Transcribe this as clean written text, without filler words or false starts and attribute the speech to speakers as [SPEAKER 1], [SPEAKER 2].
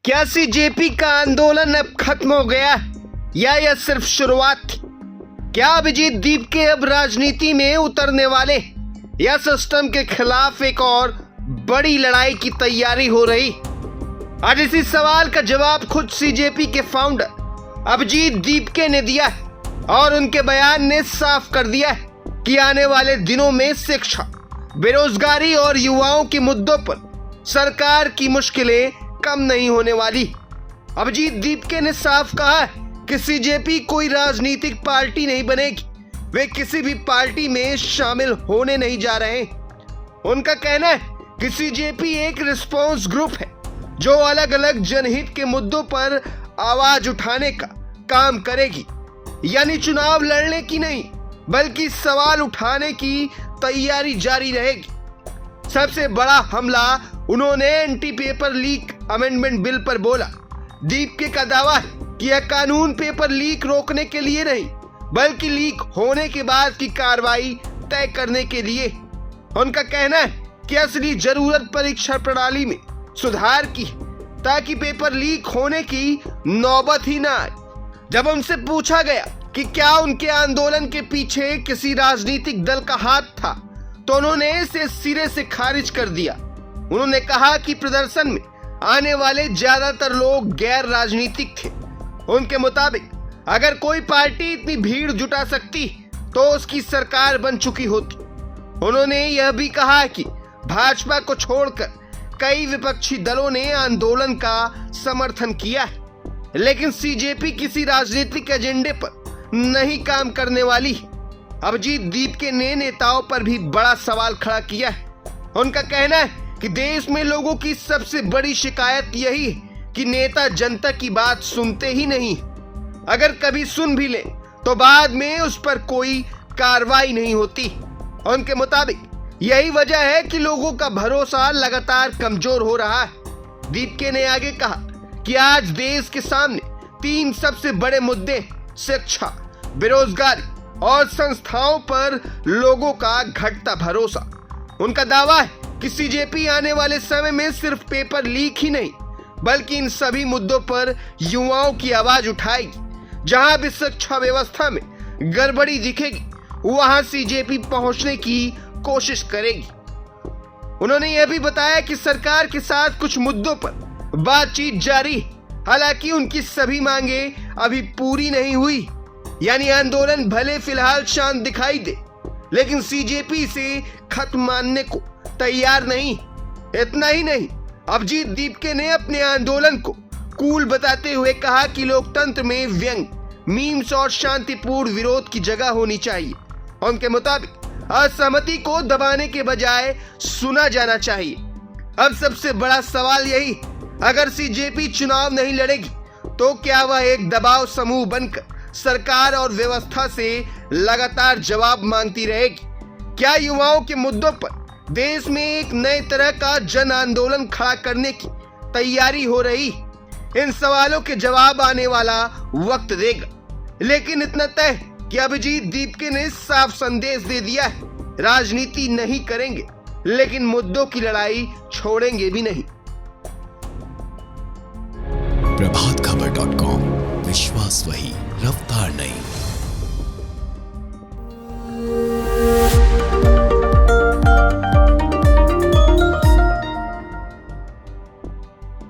[SPEAKER 1] क्या सीजेपी का आंदोलन अब खत्म हो गया या यह सिर्फ शुरुआत थी? क्या अभिजीत दीपके अब राजनीति में उतरने वाले या सिस्टम के खिलाफ एक और बड़ी लड़ाई की तैयारी हो रही? आज इसी सवाल का जवाब खुद सीजेपी के फाउंडर अभिजीत दीपके ने दिया और उनके बयान ने साफ कर दिया कि आने वाले दिनों में शिक्षा, बेरोजगारी और युवाओं के मुद्दों पर सरकार की मुश्किलें कम नहीं होने वाली। अभिजीत दीपके ने साफ कहा कि सीजेपी कोई राजनीतिक पार्टी नहीं बनेगी, वे किसी भी पार्टी में शामिल होने नहीं जा रहे। उनका कहना है कि सीजेपी एक रिस्पॉन्स ग्रुप है जो अलग अलग जनहित के मुद्दों पर आवाज उठाने का काम करेगी, यानी चुनाव लड़ने की नहीं बल्कि सवाल उठाने की तैयारी जारी रहेगी। सबसे बड़ा हमला उन्होंने anti paper leak amendment bill पर बोला। दीपके का दावा है कि यह कानून पेपर लीक रोकने के लिए नहीं बल्कि लीक होने के बाद की कार्रवाई तय करने के लिए। उनका कहना है कि असली जरूरत परीक्षा प्रणाली में सुधार की है ताकि पेपर लीक होने की नौबत ही ना आए। जब उनसे पूछा गया कि क्या उनके आंदोलन के पीछे किसी राजनीतिक दल का हाथ था तो उन्होंने इसे सिरे से खारिज कर दिया। उन्होंने कहा कि प्रदर्शन में आने वाले ज्यादातर लोग गैर राजनीतिक थे। उनके मुताबिक अगर कोई पार्टी इतनी भीड़ जुटा सकती तो उसकी सरकार बन चुकी होती। उन्होंने यह भी कहा कि भाजपा को छोड़कर कई विपक्षी दलों ने आंदोलन का समर्थन किया है, लेकिन सीजेपी किसी राजनीतिक एजेंडे पर नहीं काम करने वाली। अभिजीत दीपके ने नेताओं पर भी बड़ा सवाल खड़ा किया है। उनका कहना है कि देश में लोगों की सबसे बड़ी शिकायत यही है कि नेता जनता की बात सुनते ही नहीं, अगर कभी सुन भी ले तो बाद में उस पर कोई कार्रवाई नहीं होती। उनके मुताबिक यही वजह है कि लोगों का भरोसा लगातार कमजोर हो रहा है। दीपके ने आगे कहा कि आज देश के सामने 3 सबसे बड़े मुद्दे शिक्षा, बेरोजगारी और संस्थाओं पर लोगों का घटता भरोसा। उनका दावा है कि सीजेपी आने वाले समय में सिर्फ पेपर लीक ही नहीं बल्कि इन सभी मुद्दों पर युवाओं की आवाज उठाएगी। जहां भी शिक्षा व्यवस्था में गड़बड़ी दिखेगी वहां सीजेपी पहुंचने की कोशिश करेगी। उन्होंने यह भी बताया कि सरकार के साथ कुछ मुद्दों पर बातचीत जारी है, हालांकि उनकी सभी मांगे अभी पूरी नहीं हुई। यानी आंदोलन भले फिलहाल शांत दिखाई दे लेकिन सीजेपी से खत मानने को तैयार नहीं। इतना ही नहीं, अभिजीत दीपके ने अपने आंदोलन को कूल बताते हुए कहा कि लोकतंत्र में व्यंग, मीम्स और शांतिपूर्ण विरोध की जगह होनी चाहिए। उनके मुताबिक असहमति को दबाने के बजाय सुना जाना चाहिए। अब सबसे बड़ा सवाल यही, अगर सीजेपी चुनाव नहीं लड़ेगी तो क्या वह एक दबाव समूह बनकर सरकार और व्यवस्था से लगातार जवाब मांगती रहेगी? क्या युवाओं के मुद्दों पर देश में एक नए तरह का जन आंदोलन खड़ा करने की तैयारी हो रही? इन सवालों के जवाब आने वाला वक्त देगा, लेकिन इतना तय कि अभिजीत दीपके ने साफ संदेश दे दिया है, राजनीति नहीं करेंगे लेकिन मुद्दों की लड़ाई छोड़ेंगे भी नहीं।
[SPEAKER 2] प्रभातखबर.com, विश्वास वही, रफ्तार नहीं।